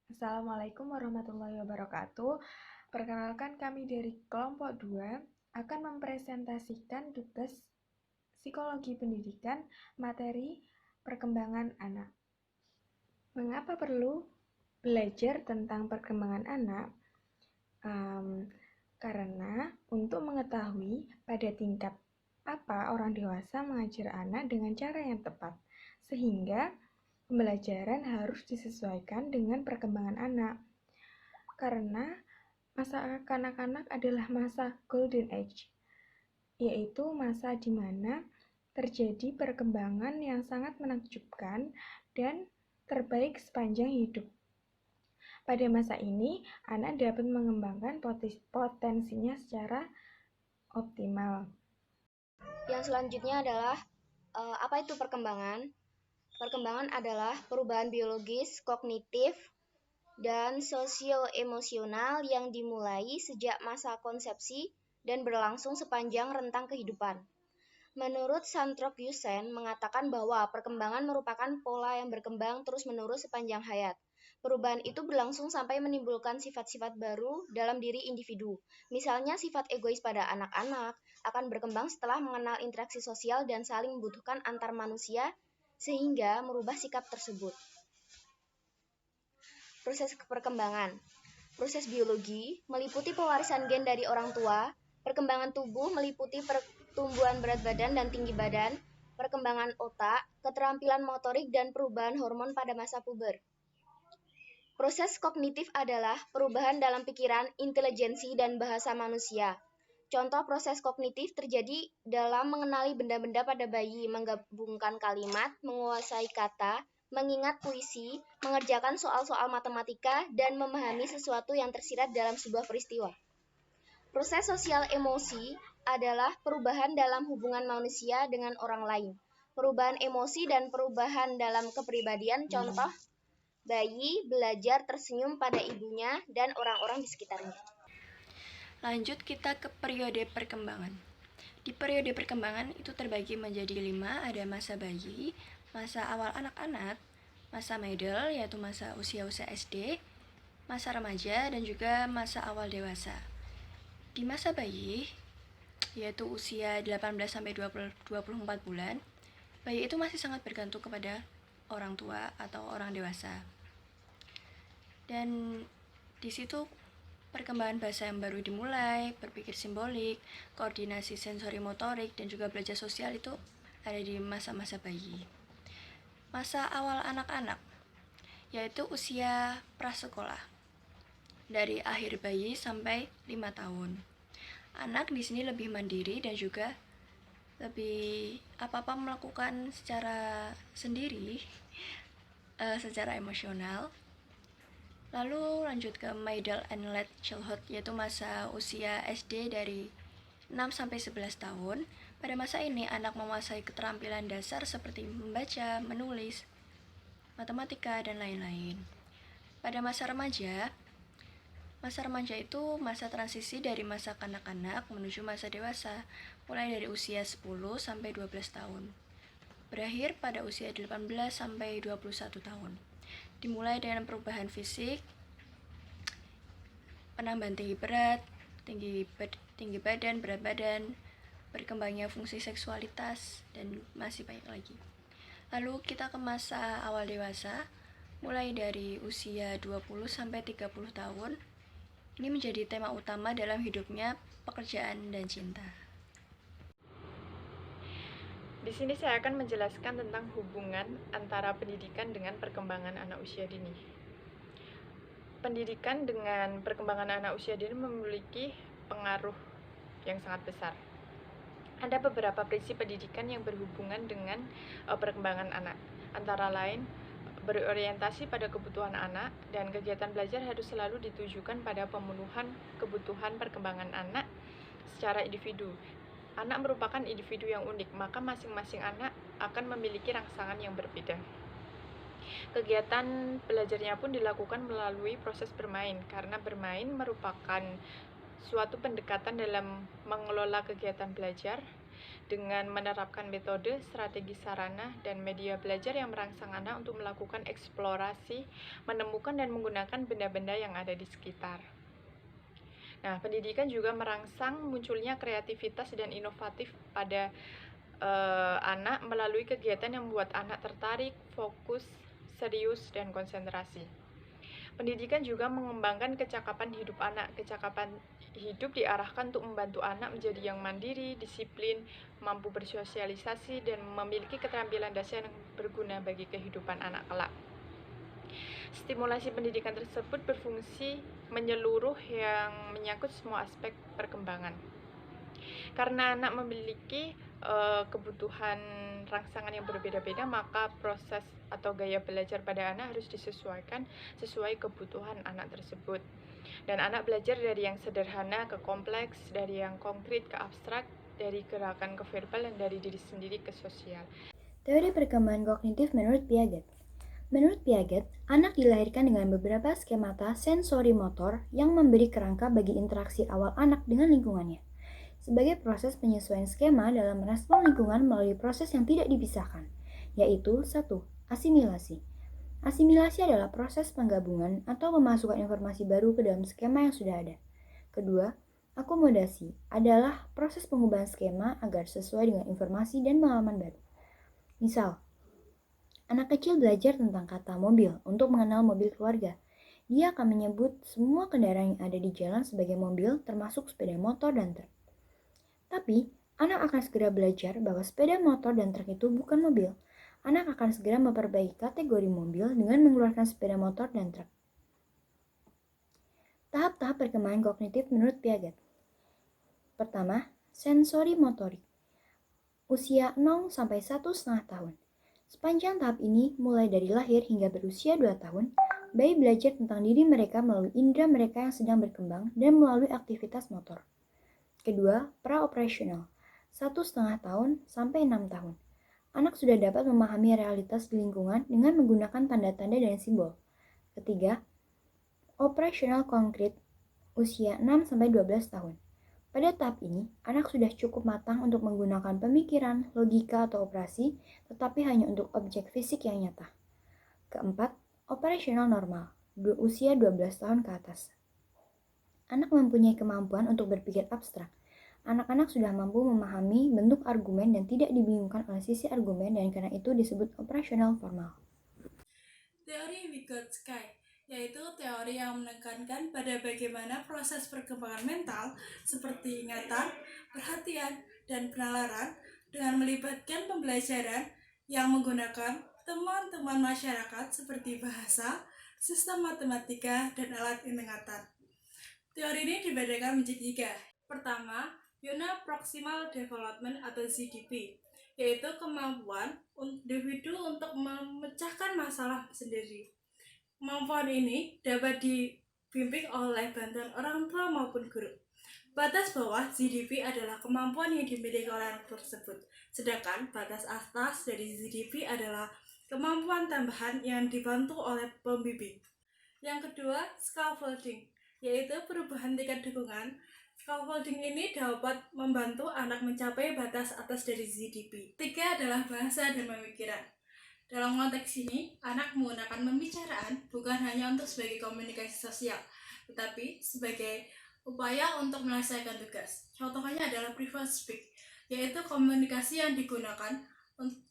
Assalamualaikum warahmatullahi wabarakatuh. Perkenalkan kami dari kelompok 2 akan mempresentasikan tugas psikologi pendidikan materi perkembangan anak. Mengapa perlu belajar tentang perkembangan anak? Karena untuk mengetahui pada tingkat apa orang dewasa mengajar anak dengan cara yang tepat, sehingga pembelajaran harus disesuaikan dengan perkembangan anak. Karena masa kanak-kanak adalah masa golden age, yaitu masa di mana terjadi perkembangan yang sangat menakjubkan dan terbaik sepanjang hidup. Pada masa ini, anak dapat mengembangkan potensinya secara optimal. Yang selanjutnya adalah apa itu perkembangan? Perkembangan adalah perubahan biologis, kognitif, dan sosio-emosional yang dimulai sejak masa konsepsi dan berlangsung sepanjang rentang kehidupan. Menurut Santrok Yusen mengatakan bahwa perkembangan merupakan pola yang berkembang terus-menerus sepanjang hayat. Perubahan itu berlangsung sampai menimbulkan sifat-sifat baru dalam diri individu. Misalnya sifat egois pada anak-anak akan berkembang setelah mengenal interaksi sosial dan saling membutuhkan antar manusia sehingga merubah sikap tersebut. Proses perkembangan. Proses biologi meliputi pewarisan gen dari orang tua, perkembangan tubuh meliputi pertumbuhan berat badan dan tinggi badan, perkembangan otak, keterampilan motorik, dan perubahan hormon pada masa puber. Proses kognitif adalah perubahan dalam pikiran, intelijensi, dan bahasa manusia. Contoh proses kognitif terjadi dalam mengenali benda-benda pada bayi, menggabungkan kalimat, menguasai kata, mengingat puisi, mengerjakan soal-soal matematika, dan memahami sesuatu yang tersirat dalam sebuah peristiwa. Proses sosial emosi adalah perubahan dalam hubungan manusia dengan orang lain. Perubahan emosi dan perubahan dalam kepribadian, contoh bayi belajar tersenyum pada ibunya dan orang-orang di sekitarnya. Lanjut kita ke periode perkembangan. Di periode perkembangan itu terbagi menjadi 5, ada masa bayi, masa awal anak-anak, masa middle yaitu masa usia-usia SD, masa remaja, dan juga masa awal dewasa. Di masa bayi, yaitu usia 18-24 bulan, bayi itu masih sangat bergantung kepada orang tua atau orang dewasa. Dan di situ perkembangan bahasa yang baru dimulai, berpikir simbolik, koordinasi sensori motorik, dan juga belajar sosial itu ada di masa-masa bayi. Masa awal anak-anak, yaitu usia prasekolah, dari akhir bayi sampai 5 tahun. Anak di sini lebih mandiri dan juga lebih apa-apa melakukan secara sendiri, secara emosional. Lalu lanjut ke middle and late childhood, yaitu masa usia SD dari 6-11 tahun. Pada masa ini anak menguasai keterampilan dasar seperti membaca, menulis, matematika, dan lain-lain. Pada masa remaja itu masa transisi dari masa kanak-kanak menuju masa dewasa, mulai dari usia 10-12 tahun. Berakhir pada usia 18-21 tahun. Dimulai dengan perubahan fisik, penambahan tinggi berat, tinggi badan, berat badan, berkembangnya fungsi seksualitas, dan masih banyak lagi. Lalu kita ke masa awal dewasa, mulai dari usia 20-30 tahun. Ini menjadi tema utama dalam hidupnya, pekerjaan, dan cinta. Di sini saya akan menjelaskan tentang hubungan antara pendidikan dengan perkembangan anak usia dini. Pendidikan dengan perkembangan anak usia dini memiliki pengaruh yang sangat besar. Ada beberapa prinsip pendidikan yang berhubungan dengan perkembangan anak, antara lain berorientasi pada kebutuhan anak, dan kegiatan belajar harus selalu ditujukan pada pemenuhan kebutuhan perkembangan anak secara individu. Anak merupakan individu yang unik, maka masing-masing anak akan memiliki rangsangan yang berbeda. Kegiatan belajarnya pun dilakukan melalui proses bermain, karena bermain merupakan suatu pendekatan dalam mengelola kegiatan belajar dengan menerapkan metode, strategi sarana, dan media belajar yang merangsang anak untuk melakukan eksplorasi, menemukan dan menggunakan benda-benda yang ada di sekitar. Nah, pendidikan juga merangsang munculnya kreativitas dan inovatif pada anak melalui kegiatan yang membuat anak tertarik, fokus, serius, dan konsentrasi. Pendidikan juga mengembangkan kecakapan hidup anak. Kecakapan hidup diarahkan untuk membantu anak menjadi yang mandiri, disiplin, mampu bersosialisasi, dan memiliki keterampilan dasar yang berguna bagi kehidupan anak kelak. Stimulasi pendidikan tersebut berfungsi menyeluruh yang menyangkut semua aspek perkembangan. Karena anak memiliki kebutuhan rangsangan yang berbeda-beda, maka proses atau gaya belajar pada anak harus disesuaikan sesuai kebutuhan anak tersebut. Dan anak belajar dari yang sederhana ke kompleks, dari yang konkret ke abstrak, dari gerakan ke verbal, dan dari diri sendiri ke sosial. Teori perkembangan kognitif menurut Piaget. Menurut Piaget, anak dilahirkan dengan beberapa skemata sensori motor yang memberi kerangka bagi interaksi awal anak dengan lingkungannya. Sebagai proses penyesuaian skema dalam merespon lingkungan melalui proses yang tidak dipisahkan, yaitu 1. Asimilasi. Asimilasi adalah proses penggabungan atau memasukkan informasi baru ke dalam skema yang sudah ada. Kedua, akomodasi adalah proses pengubahan skema agar sesuai dengan informasi dan pengalaman baru. Misal, anak kecil belajar tentang kata mobil untuk mengenal mobil keluarga. Dia akan menyebut semua kendaraan yang ada di jalan sebagai mobil, termasuk sepeda motor dan truk. Tapi, anak akan segera belajar bahwa sepeda motor dan truk itu bukan mobil. Anak akan segera memperbaiki kategori mobil dengan mengeluarkan sepeda motor dan truk. Tahap-tahap perkembangan kognitif menurut Piaget. Pertama, sensori motorik. Usia 0 sampai 1,5 tahun. Sepanjang tahap ini, mulai dari lahir hingga berusia 2 tahun, bayi belajar tentang diri mereka melalui indera mereka yang sedang berkembang dan melalui aktivitas motor. Kedua, pra-operasional, 1,5 tahun sampai 6 tahun. Anak sudah dapat memahami realitas di lingkungan dengan menggunakan tanda-tanda dan simbol. Ketiga, operasional konkret, usia 6 sampai 12 tahun. Pada tahap ini, anak sudah cukup matang untuk menggunakan pemikiran, logika, atau operasi, tetapi hanya untuk objek fisik yang nyata. Keempat, operasional normal, usia 12 tahun ke atas. Anak mempunyai kemampuan untuk berpikir abstrak. Anak-anak sudah mampu memahami bentuk argumen dan tidak dibingungkan oleh sisi argumen, dan karena itu disebut operasional formal. Teori Vygotsky, yaitu teori yang menekankan pada bagaimana proses perkembangan mental seperti ingatan, perhatian, dan penalaran dengan melibatkan pembelajaran yang menggunakan temuan-temuan masyarakat seperti bahasa, sistem matematika, dan alat ingatan. Teori ini dibedakan menjadi 3. Pertama, Uniproximal Development atau ZDP, yaitu kemampuan individu untuk memecahkan masalah sendiri. Kemampuan ini dapat dibimbing oleh bantuan orang tua maupun guru. Batas bawah ZDP adalah kemampuan yang dimiliki oleh anak tersebut, sedangkan batas atas dari ZDP adalah kemampuan tambahan yang dibantu oleh pembimbing. Yang kedua, scaffolding, yaitu perubahan tingkat dukungan. Scaffolding ini dapat membantu anak mencapai batas atas dari ZDP. 3 adalah bahasa dan pemikiran. Dalam konteks ini, anak menggunakan pembicaraan bukan hanya untuk sebagai komunikasi sosial, tetapi sebagai upaya untuk menyelesaikan tugas. Contohnya adalah private speak, yaitu komunikasi yang digunakan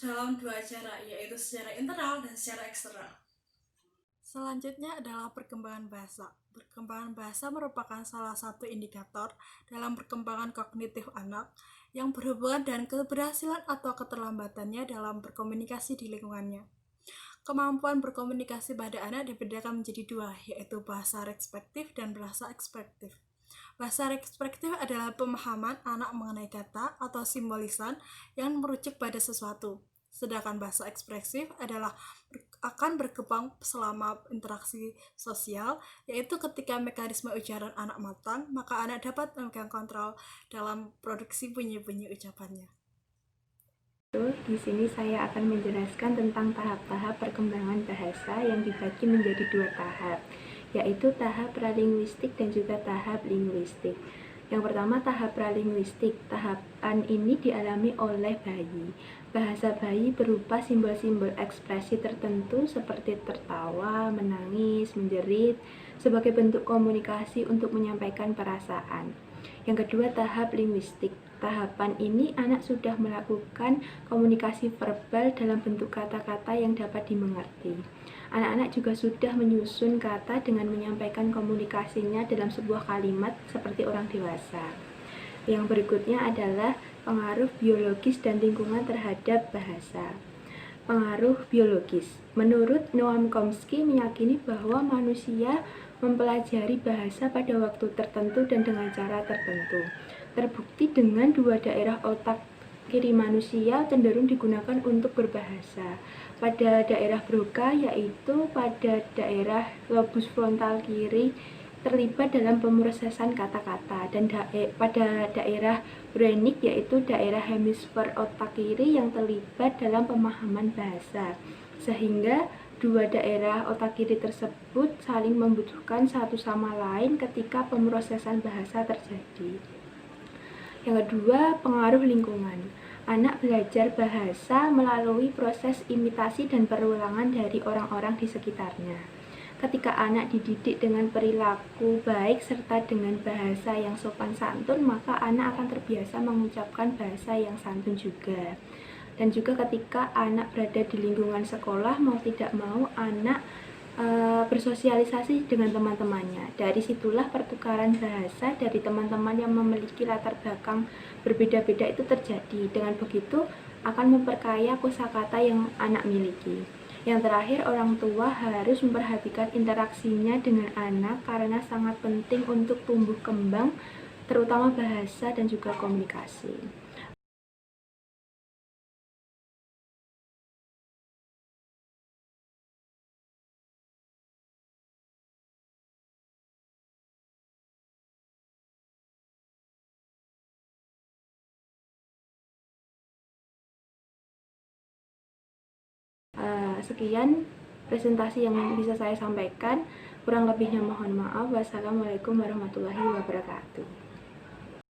dalam 2 cara, yaitu secara internal dan secara eksternal. Selanjutnya adalah perkembangan bahasa. Perkembangan bahasa merupakan salah satu indikator dalam perkembangan kognitif anak yang berhubungan dengan keberhasilan atau keterlambatannya dalam berkomunikasi di lingkungannya. Kemampuan berkomunikasi pada anak dibedakan menjadi 2, yaitu bahasa respektif dan bahasa ekspresif. Bahasa respektif adalah pemahaman anak mengenai kata atau simbolisan yang merujuk pada sesuatu. Sedangkan bahasa ekspresif adalah akan berkembang selama interaksi sosial, yaitu ketika mekanisme ucapan anak matang, maka anak dapat memegang kontrol dalam produksi bunyi-bunyi ucapannya. Di sini saya akan menjelaskan tentang tahap-tahap perkembangan bahasa yang dibagi menjadi 2 tahap, yaitu tahap pralinguistik dan juga tahap linguistik. Yang pertama, tahap pralinguistik. Tahapan ini dialami oleh bayi. Bahasa bayi berupa simbol-simbol ekspresi tertentu seperti tertawa, menangis, menjerit, sebagai bentuk komunikasi untuk menyampaikan perasaan. Yang kedua, tahap linguistik. Tahapan ini anak sudah melakukan komunikasi verbal dalam bentuk kata-kata yang dapat dimengerti. Anak-anak juga sudah menyusun kata dengan menyampaikan komunikasinya dalam sebuah kalimat seperti orang dewasa. Yang berikutnya adalah pengaruh biologis dan lingkungan terhadap bahasa. Pengaruh biologis. Menurut Noam Chomsky meyakini bahwa manusia mempelajari bahasa pada waktu tertentu dan dengan cara tertentu. Terbukti dengan dua daerah otak kiri manusia cenderung digunakan untuk berbahasa. Pada daerah Broca, yaitu pada daerah lobus frontal kiri terlibat dalam pemrosesan kata-kata, dan pada daerah Wernicke, yaitu daerah hemisfer otak kiri yang terlibat dalam pemahaman bahasa. Sehingga dua daerah otak kiri tersebut saling membutuhkan satu sama lain ketika pemrosesan bahasa terjadi. Yang kedua, pengaruh lingkungan. Anak belajar bahasa melalui proses imitasi dan perulangan dari orang-orang di sekitarnya. Ketika anak dididik dengan perilaku baik serta dengan bahasa yang sopan santun, maka anak akan terbiasa mengucapkan bahasa yang santun juga. Dan juga ketika anak berada di lingkungan sekolah, mau tidak mau anak bersosialisasi dengan teman-temannya. Dari situlah pertukaran bahasa dari teman-teman yang memiliki latar belakang berbeda-beda itu terjadi. Dengan begitu akan memperkaya kosakata yang anak miliki. Yang terakhir, orang tua harus memperhatikan interaksinya dengan anak karena sangat penting untuk tumbuh kembang, terutama bahasa dan juga komunikasi. Sekian presentasi yang bisa saya sampaikan. Kurang lebihnya mohon maaf. Wassalamualaikum warahmatullahi wabarakatuh.